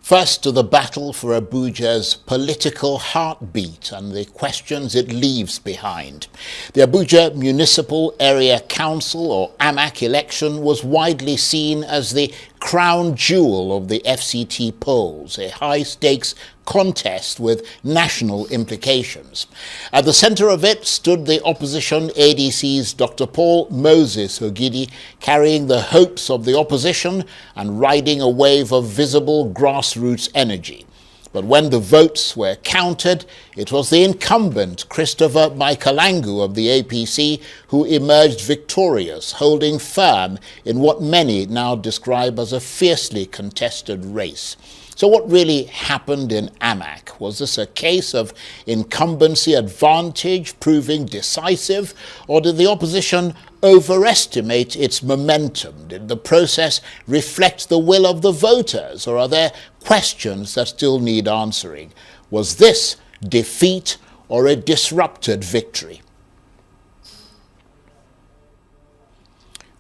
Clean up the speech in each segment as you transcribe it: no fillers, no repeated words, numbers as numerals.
First, to the battle for Abuja's political heartbeat and the questions it leaves behind. The Abuja Municipal Area Council, or Amac, election was widely seen as the crown jewel of the FCT polls, a high-stakes contest with national implications. At the center of it stood the opposition ADC's Dr. Paul Moses Ogidi, carrying the hopes of the opposition and riding a wave of visible grassroots energy. But when the votes were counted, it was the incumbent Christopher Michaelangu of the APC who emerged victorious, holding firm in what many now describe as a fiercely contested race. So what really happened in Amac? Was this a case of incumbency advantage proving decisive, or did the opposition overestimate its momentum? Did the process reflect the will of the voters, or are there questions that still need answering? Was this defeat or a disrupted victory?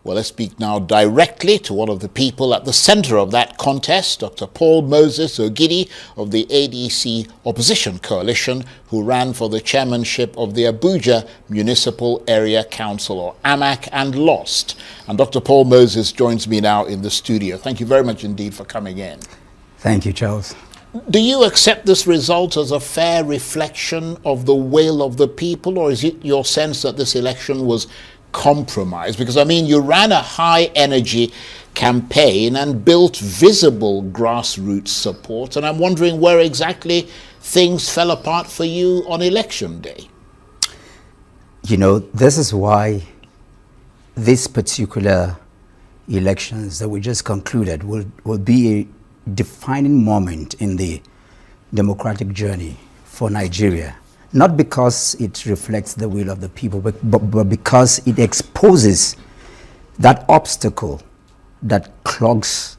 Well, let's speak now directly to one of the people at the center of that contest, Dr. Paul Moses Ogidi of the ADC Opposition Coalition, who ran for the chairmanship of the Abuja Municipal Area Council, or Amac, and lost. And Dr. Paul Moses joins me now in the studio. Thank you very much indeed for coming in. Thank you, Charles. Do you accept this result as a fair reflection of the will of the people, or is it your sense that this election was compromise? Because, I mean, you ran a high-energy campaign and built visible grassroots support, and I'm wondering where exactly things fell apart for you on election day. You know, this is why this particular elections that we just concluded will be a defining moment in the democratic journey for Nigeria. Not because it reflects the will of the people, but because it exposes that obstacle that clogs,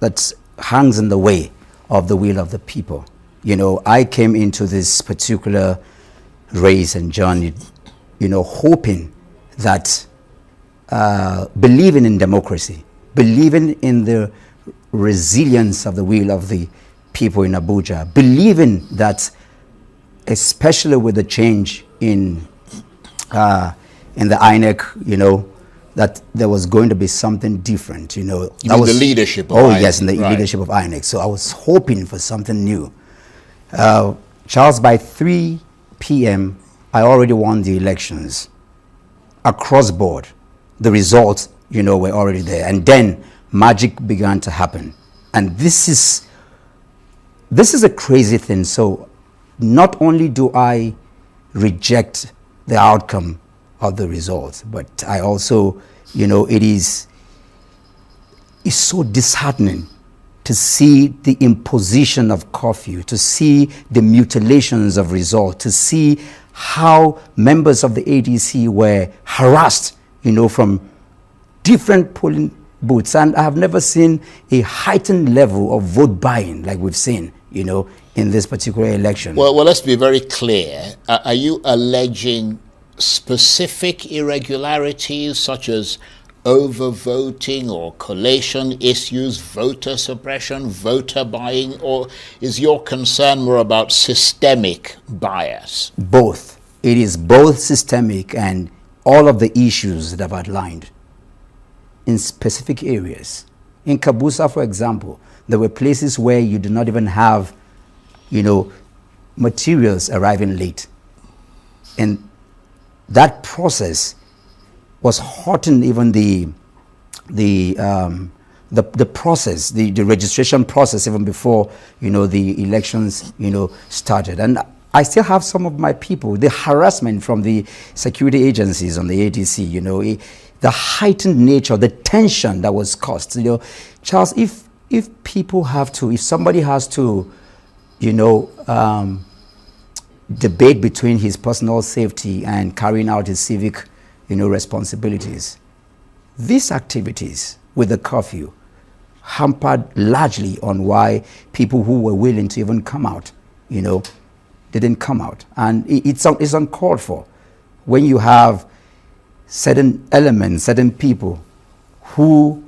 that hangs in the way of the will of the people. You know, I came into this particular race and journey, you know, hoping that, believing in democracy, believing in the resilience of the will of the people in Abuja, believing that especially with the change in the INEC, you know, that there was going to be something different, you know. That was the leadership of INEC. Yes, in the leadership of INEC. So I was hoping for something new. Charles, by 3 p.m., I already won the elections across board. The results, you know, were already there. And then magic began to happen. And this is a crazy thing. So not only do I reject the outcome of the results, but I also, you know, it's so disheartening to see the imposition of curfew, to see the mutilations of results, to see how members of the ADC were harassed, you know, from different polling booths. And I have never seen a heightened level of vote buying like we've seen, you know, in this particular election. Well, let's be very clear. Are you alleging specific irregularities such as overvoting or collation issues, voter suppression, voter buying, or is your concern more about systemic bias? Both. It is both systemic and all of the issues that I've outlined in specific areas. In Kabusa, for example, there were places where you do not even have, you know, materials arriving late. And that process was hurting even the process, the registration process, even before, you know, the elections, you know, started. And I still have some of my people, the harassment from the security agencies on the ADC, you know, the heightened nature, the tension that was caused. You know, Charles, if people have to, if somebody has to, you know, debate between his personal safety and carrying out his civic, you know, responsibilities, these activities with the curfew hampered largely on why people who were willing to even come out, you know, didn't come out. And it's uncalled for when you have certain elements, certain people who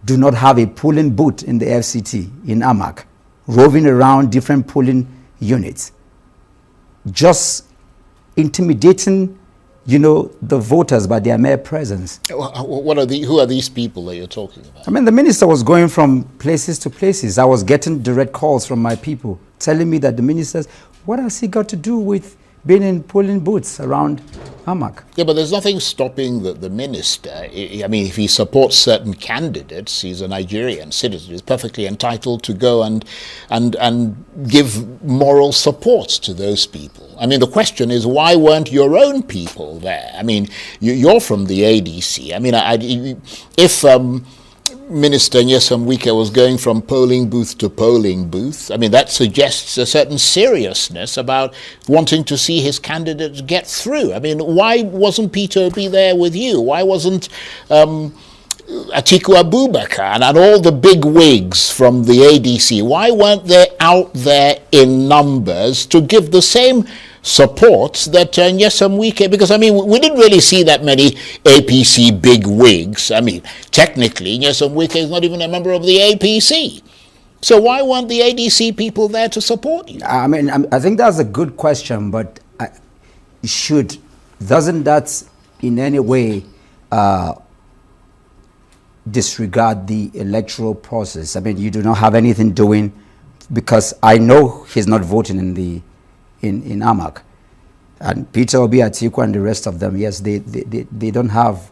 do not have a polling booth in the FCT in Amac, roving around different polling units, just intimidating, the voters by their mere presence. Who are these people that you're talking about? I mean, the minister was going from places to places. I was getting direct calls from my people telling me that the ministers, what has he got to do with being in polling booths around Amac? Yeah, but there's nothing stopping the minister. I mean, if he supports certain candidates, he's a Nigerian citizen, he's perfectly entitled to go and give moral support to those people. I mean, the question is, why weren't your own people there? I mean, you're from the ADC. I mean, if Minister Nyesom Wike was going from polling booth to polling booth, I mean, that suggests a certain seriousness about wanting to see his candidates get through. I mean, why wasn't Peter Obi there with you? Why wasn't Atiku Abubakar and all the big wigs from the ADC, why weren't they out there in numbers to give the same support that Nyesom Wike, because I mean, we didn't really see that many APC big wigs. I mean, technically, Nyesom Wike is not even a member of the APC. So why weren't the ADC people there to support you? I mean, I think that's a good question, but doesn't that in any way disregard the electoral process? I mean, you do not have anything doing, because I know he's not voting in Amac, and Peter Obi, Atiku, and the rest of them. Yes, they don't have.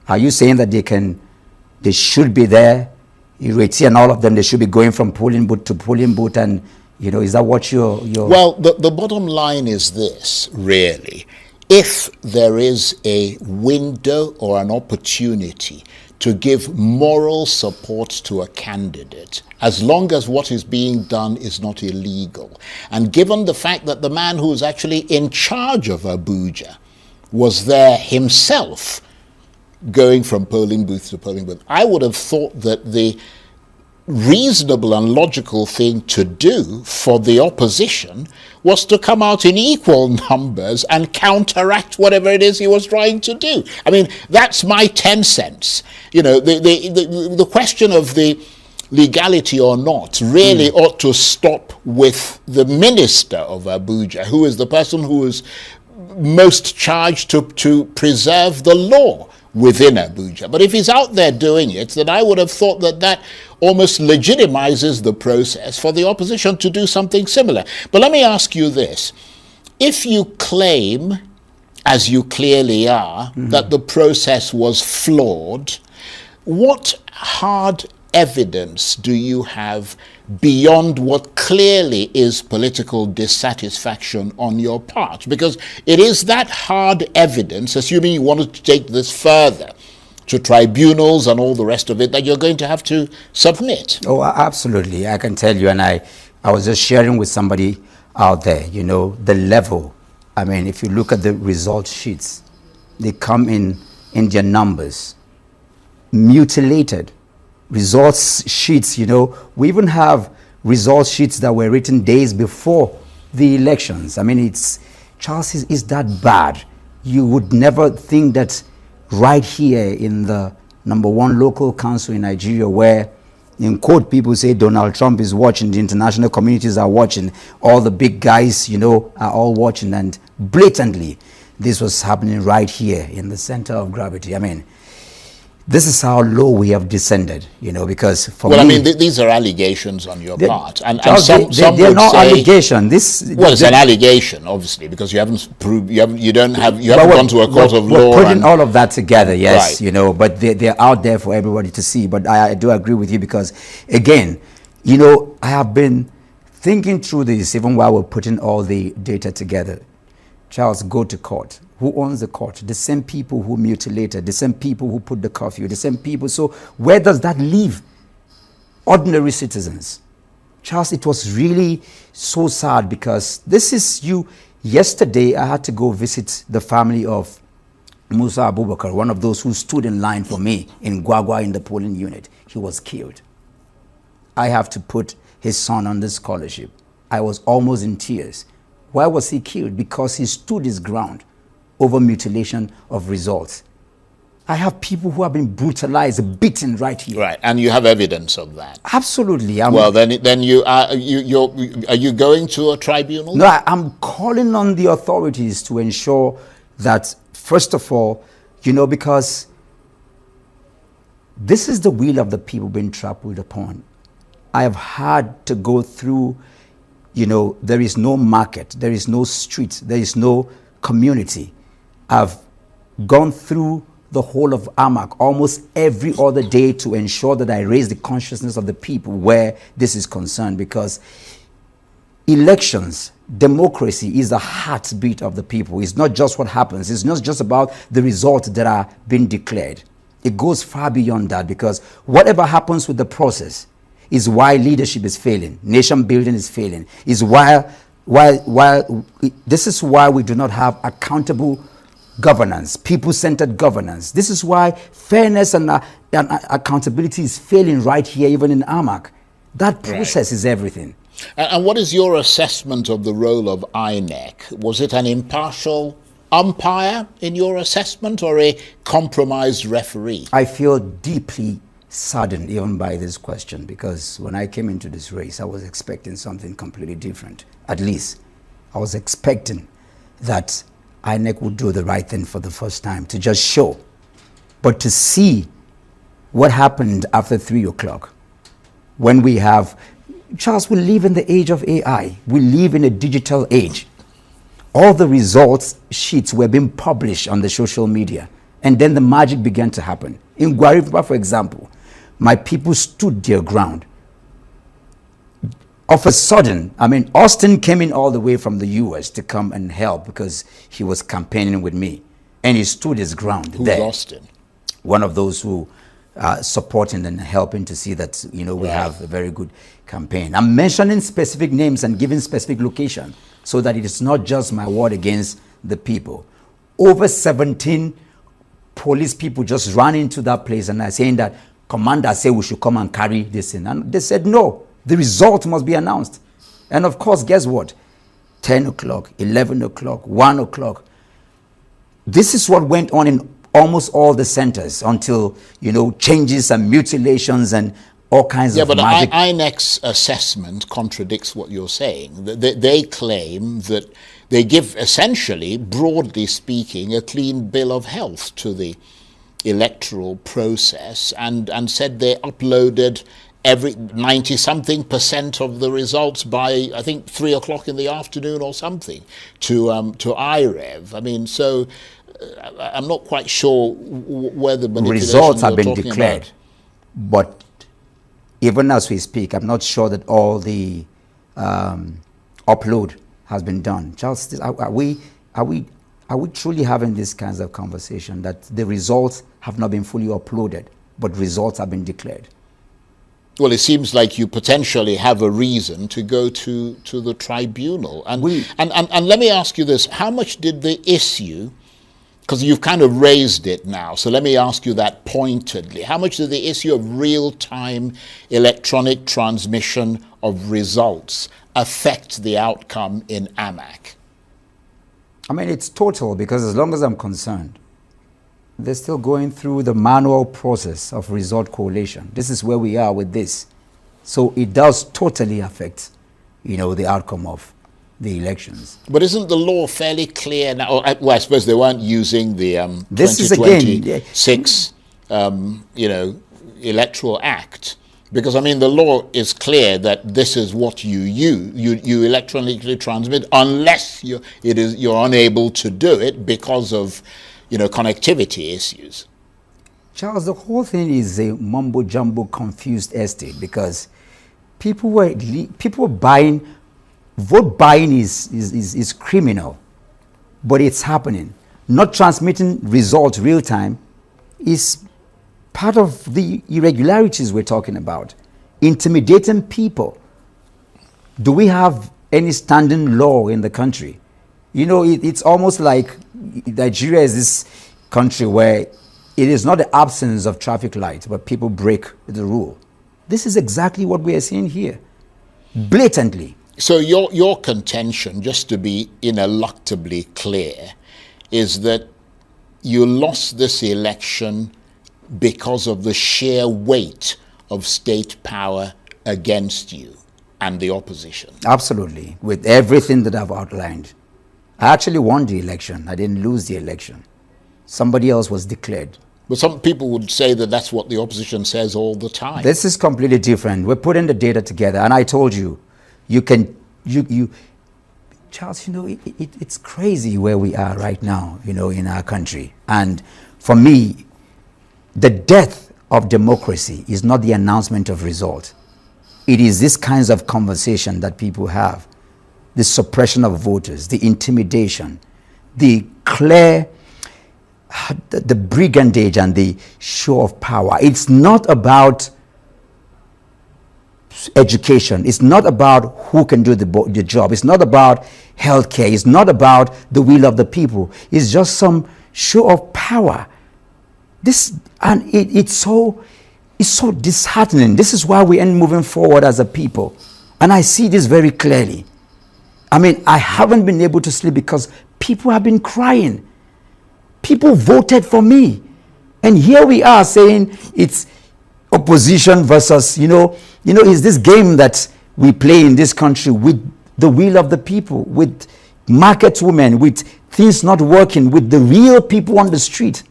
Are you saying that they should be there? Ireti and all of them, they should be going from polling booth to polling booth, and is that what you're? Well, the bottom line is this, really: if there is a window or an opportunity to give moral support to a candidate, as long as what is being done is not illegal. And given the fact that the man who is actually in charge of Abuja was there himself, going from polling booth to polling booth, I would have thought that the reasonable and logical thing to do for the opposition was to come out in equal numbers and counteract whatever it is he was trying to do. I mean, that's my 10 cents. The question of the legality or not really ought to stop with the minister of Abuja, who is the person who is most charged to preserve the law within Abuja. But if he's out there doing it, then I would have thought that almost legitimizes the process for the opposition to do something similar. But let me ask you this. If you claim, as you clearly are, that the process was flawed, what hard evidence do you have beyond what clearly is political dissatisfaction on your part? Because it is that hard evidence, assuming you wanted to take this further to tribunals and all the rest of it, that you're going to have to submit. Oh, absolutely. I can tell you, and I was just sharing with somebody out there, the level. I mean, if you look at the result sheets, they come in their numbers, mutilated. Results sheets, we even have results sheets that were written days before the elections. I mean, Charles, is that bad? You would never think that right here in the #1 local council in Nigeria, where in quote people say Donald Trump is watching, the international communities are watching, all the big guys, are all watching, and blatantly this was happening right here in the center of gravity. I mean, this is how low we have descended, because for me... Well, I mean, these are allegations on your part. And they're not allegations. It's an allegation, obviously, because you haven't proved, you haven't gone to a court of law. We're putting all of that together, yes, right. But they're out there for everybody to see. But I do agree with you because, again, I have been thinking through this even while we're putting all the data together. Charles, go to court. Who owns the court? The same people who mutilated, the same people who put the curfew, the same people. So where does that leave ordinary citizens? Charles, it was really so sad because this is you. Yesterday, I had to go visit the family of Musa Abubakar, one of those who stood in line for me in Gwagwa in the polling unit. He was killed. I have to put his son on this scholarship. I was almost in tears. Why was he killed? Because he stood his ground over mutilation of results. I have people who have been brutalized, beaten right here. Right, and you have evidence of that. Absolutely. Well, then are you going to a tribunal? No, I'm calling on the authorities to ensure that, first of all, because this is the will of the people being trampled upon. I have had to go through, there is no market, there is no street, there is no community. I've gone through the whole of Amac almost every other day to ensure that I raise the consciousness of the people where this is concerned, because elections, democracy is the heartbeat of the people. It's not just what happens. It's not just about the results that are being declared. It goes far beyond that, because whatever happens with the process is why leadership is failing, nation building is failing, is this is why we do not have accountable governance, people-centered governance. This is why fairness and accountability is failing right here, even in Amac. That process is everything. And what is your assessment of the role of INEC? Was it an impartial umpire in your assessment, or a compromised referee? I feel deeply saddened even by this question, because when I came into this race, I was expecting something completely different. At least I was expecting that INEC would do the right thing for the first time, to just show. But to see what happened after 3 o'clock, when we have, Charles, we live in the age of AI. We live in a digital age. All the results sheets were being published on the social media, and then the magic began to happen. In Guariba, for example, my people stood their ground. Of a sudden, Austin came in all the way from the US to come and help, because he was campaigning with me, and he stood his ground. Who's there. Austin? One of those who supporting and helping to see that we have a very good campaign. I'm mentioning specific names and giving specific location, so that it is not just my word against the people. Over 17 police people just ran into that place and are saying that commander said we should come and carry this in, and they said no. The result must be announced. And of course, guess what? 10 o'clock, 11 o'clock, 1 o'clock. This is what went on in almost all the centers until, changes and mutilations and all kinds of magic. Yeah, but INEC's assessment contradicts what you're saying. They claim that they give, essentially, broadly speaking, a clean bill of health to the electoral process, and said they uploaded every 90-something% of the results by, I think, 3 o'clock in the afternoon or something to IREV. So I'm not quite sure where the results have been declared, but even as we speak, I'm not sure that all the upload has been done. Charles, are we truly having these kinds of conversation that the results have not been fully uploaded, but results have been declared? Well, it seems like you potentially have a reason to go to the tribunal. And let me ask you this. How much did the issue, because you've kind of raised it now, so let me ask you that pointedly. How much did the issue of real-time electronic transmission of results affect the outcome in Amac? It's total, because as long as I'm concerned, they're still going through the manual process of result collation. This is where we are with this. So it does totally affect, the outcome of the elections. But isn't the law fairly clear now? Well, I suppose they weren't using the this 2026, Electoral Act. Because, the law is clear that this is what you use. You electronically transmit unless you're unable to do it because of connectivity issues. Charles, the whole thing is a mumbo-jumbo, confused estate, because people were buying. Vote buying is criminal, but it's happening. Not transmitting results real time is part of the irregularities we're talking about. Intimidating people. Do we have any standing law in the country? It's almost like Nigeria is this country where it is not the absence of traffic lights, but people break the rule. This is exactly what we are seeing here, blatantly. So your contention, just to be ineluctably clear, is that you lost this election because of the sheer weight of state power against you and the opposition. Absolutely, with everything that I've outlined. I actually won the election. I didn't lose the election. Somebody else was declared. But some people would say that that's what the opposition says all the time. This is completely different. We're putting the data together, and I told you, Charles, it's crazy where we are right now, in our country. And for me, the death of democracy is not the announcement of result. It is this kinds of conversation that people have, the suppression of voters, the intimidation, the clear, the brigandage and the show of power. It's not about education. It's not about who can do the job. It's not about healthcare. It's not about the will of the people. It's just some show of power. It's so disheartening. This is why we ain't moving forward as a people. And I see this very clearly. I mean, I haven't been able to sleep because people have been crying. People voted for me. And here we are saying it's opposition versus, it's this game that we play in this country with the will of the people, with market women, with things not working, with the real people on the street.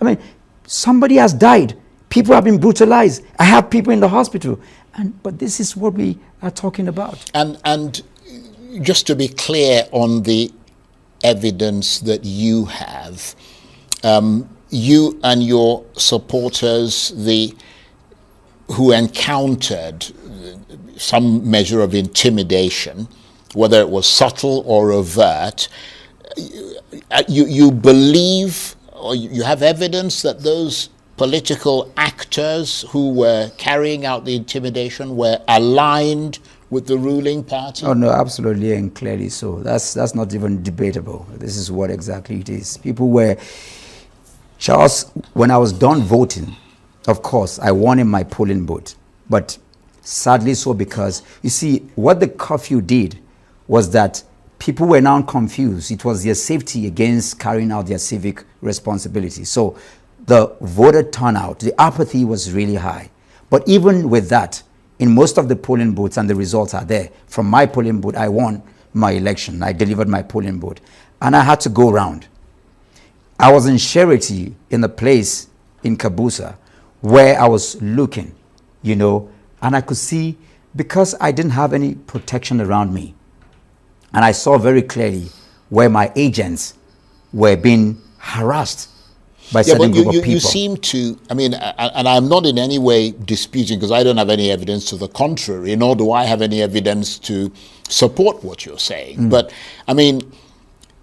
I mean, somebody has died. People have been brutalized. I have people in the hospital. But this is what we are talking about. And just to be clear on the evidence that you have, you and your supporters, who encountered some measure of intimidation, whether it was subtle or overt, you believe, or you have evidence that those political actors who were carrying out the intimidation were aligned with the ruling party? Oh no, absolutely and clearly so. That's not even debatable. This is what exactly it is. People were, Charles, when I was done voting, of course, I won in my polling booth. But sadly so, because, you see, what the curfew did was that people were now confused. It was their safety against carrying out their civic responsibility. So the voter turnout, the apathy was really high. But even with that, in most of the polling booths, and the results are there, from my polling booth, I won my election. I delivered my polling booth. And I had to go around. I was in Charity, in a place in Kabusa, where I was looking, and I could see, because I didn't have any protection around me, and I saw very clearly where my agents were being harassed by certain group of people. You seem to, and I'm not in any way disputing, because I don't have any evidence to the contrary, nor do I have any evidence to support what you're saying. But,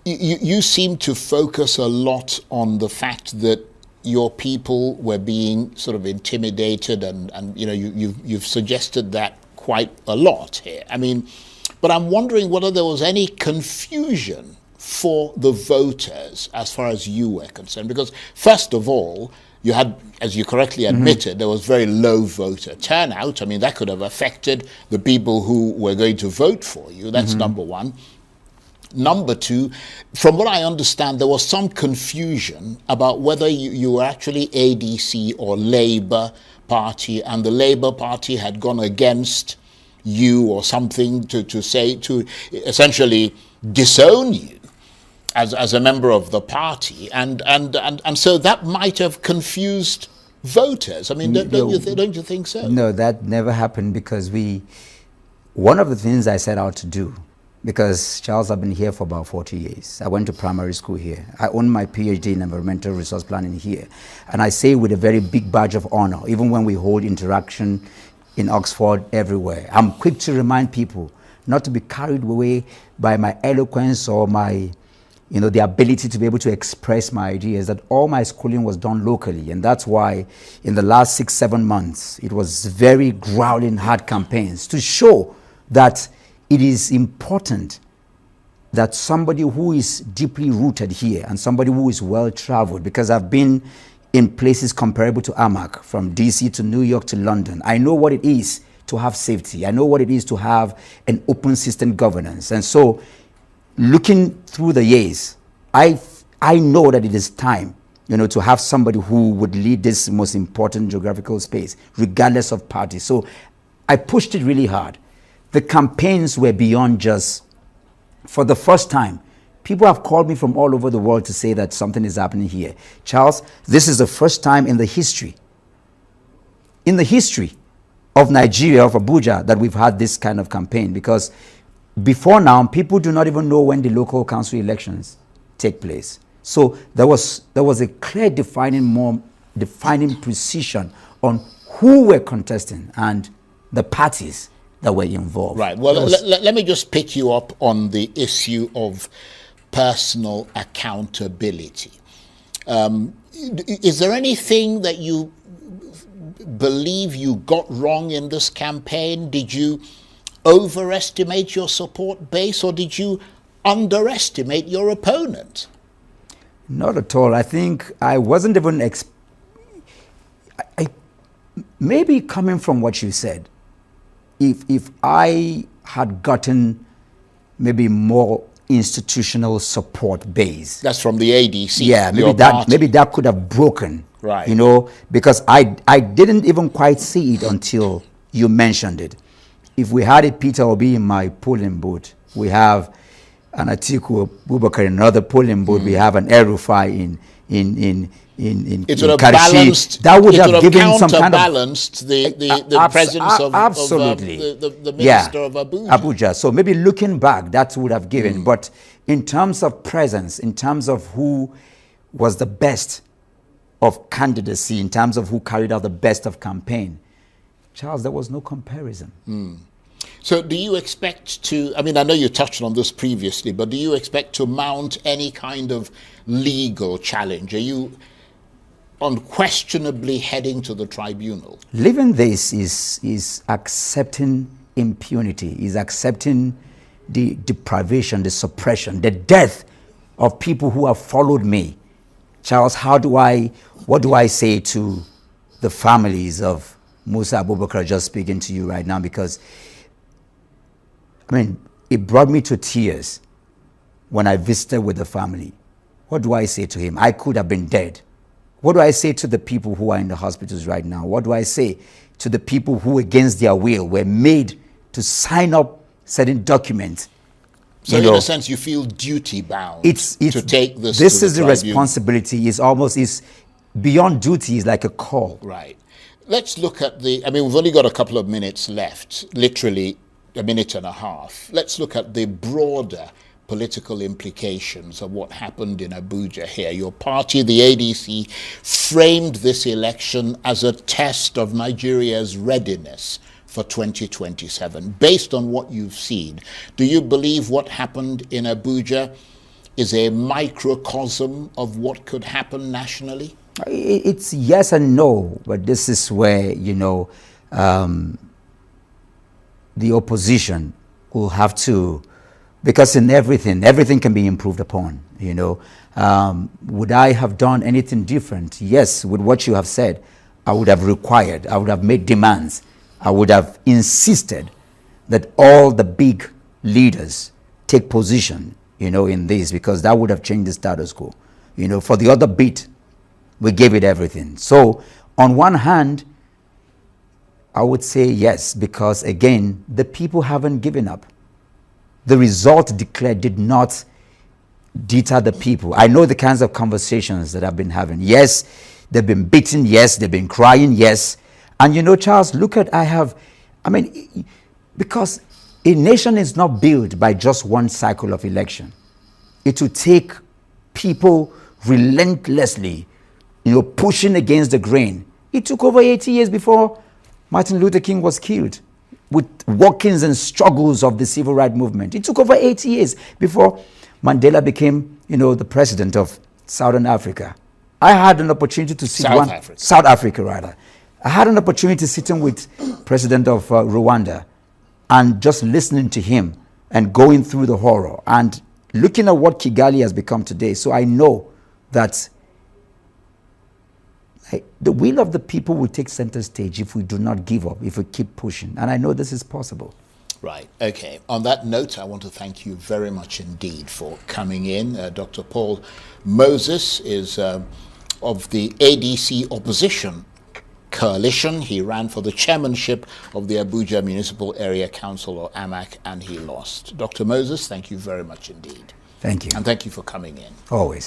you seem to focus a lot on the fact that your people were being sort of intimidated, and you've suggested that quite a lot here. But I'm wondering whether there was any confusion for the voters as far as you were concerned, because first of all, you had, as you correctly admitted, there was very low voter turnout. That could have affected the people who were going to vote for you. That's number one. Number two, from what I understand, there was some confusion about whether you were actually ADC or Labour Party, and the Labour Party had gone against you or something to essentially disown you as a member of the party, and so that might have confused voters. Don't you think so? No, that never happened, because one of the things I set out to do, because, Charles, I've been here for about 40 years. I went to primary school here. I own my PhD in environmental resource planning here. And I say with a very big badge of honor, even when we hold interaction in Oxford, everywhere, I'm quick to remind people not to be carried away by my eloquence or my, the ability to be able to express my ideas, that all my schooling was done locally. And that's why in the last 6-7 months, it was very growling, hard campaigns to show that it is important that somebody who is deeply rooted here and somebody who is well-traveled, because I've been in places comparable to Amac, from DC to New York to London. I know what it is to have safety. I know what it is to have an open system governance. And so, looking through the years, I know that it is time to have somebody who would lead this most important geographical space, regardless of party. So I pushed it really hard. The campaigns were beyond just, for the first time, people have called me from all over the world to say that something is happening here. Charles, this is the first time in the history of Nigeria, of Abuja, that we've had this kind of campaign, because before now, people do not even know when the local council elections take place. So there was a clear defining precision on who were contesting and the parties that were involved. Right. Well, let me just pick you up on the issue of personal accountability. Is there anything that you believe you got wrong in this campaign? Did you overestimate your support base, or did you underestimate your opponent? Not at all. I think I wasn't even maybe coming from what you said, if I had gotten maybe more institutional support base. That's from the ADC. Yeah, maybe that could have broken. Right. Because I didn't even quite see it until you mentioned it. If we had a Peter Obi in my polling booth, we have an Atiku Abubakar in another polling booth, we have an El-Rufai in it would have Karshi. balanced, that would have given some kind of counterbalanced the presence of absolutely the minister of Abuja. So maybe looking back, that would have given. But in terms of presence, in terms of who was the best of candidacy, in terms of who carried out the best of campaign, Charles, there was no comparison. So do you expect to, I mean, I know you touched on this previously, but do you expect to mount any kind of legal challenge? Are you unquestionably heading to the tribunal? Living this is accepting impunity, is accepting the deprivation, the suppression, the death of people who have followed me. Charles, what do I say to the families of Musa Abubakar, just speaking to you right now? Because, I mean, it brought me to tears when I visited with the family. What do I say to him? I could have been dead. What do I say to the people who are in the hospitals right now? What do I say to the people who, against their will, were made to sign up certain documents? So in a sense, you feel duty bound to take this. This is the responsibility. Is beyond duty. Is like a call. Right. Let's look at we've only got a couple of minutes left, literally a minute and a half. Let's look at the broader political implications of what happened in Abuja here. Your party, the ADC, framed this election as a test of Nigeria's readiness for 2027. Based on what you've seen, do you believe what happened in Abuja is a microcosm of what could happen nationally? It's yes and no, but this is where, the opposition will have to, because in everything can be improved upon, Would I have done anything different? Yes, with what you have said, I would have made demands. I would have insisted that all the big leaders take position, in this, because that would have changed the status quo. For the other bit, we gave it everything. So on one hand, I would say yes, because again, the people haven't given up. The result declared did not deter the people. I know the kinds of conversations that I've been having. Yes, they've been beaten. Yes, they've been crying. Yes. And Charles, because a nation is not built by just one cycle of election. It will take people relentlessly, pushing against the grain. It took over 80 years before Martin Luther King was killed, with workings and struggles of the civil rights movement. It took over 80 years before Mandela became, the president of Southern Africa. I had an opportunity to sit South Africa. I had an opportunity sitting with President of Rwanda and just listening to him and going through the horror and looking at what Kigali has become today. So I know that the will of the people will take center stage if we do not give up, if we keep pushing. And I know this is possible. Right. Okay. On that note, I want to thank you very much indeed for coming in. Dr. Paul Moses is of the ADC opposition coalition. He ran for the chairmanship of the Abuja Municipal Area Council, or Amac, and he lost. Dr. Moses, thank you very much indeed. Thank you. And thank you for coming in. Always.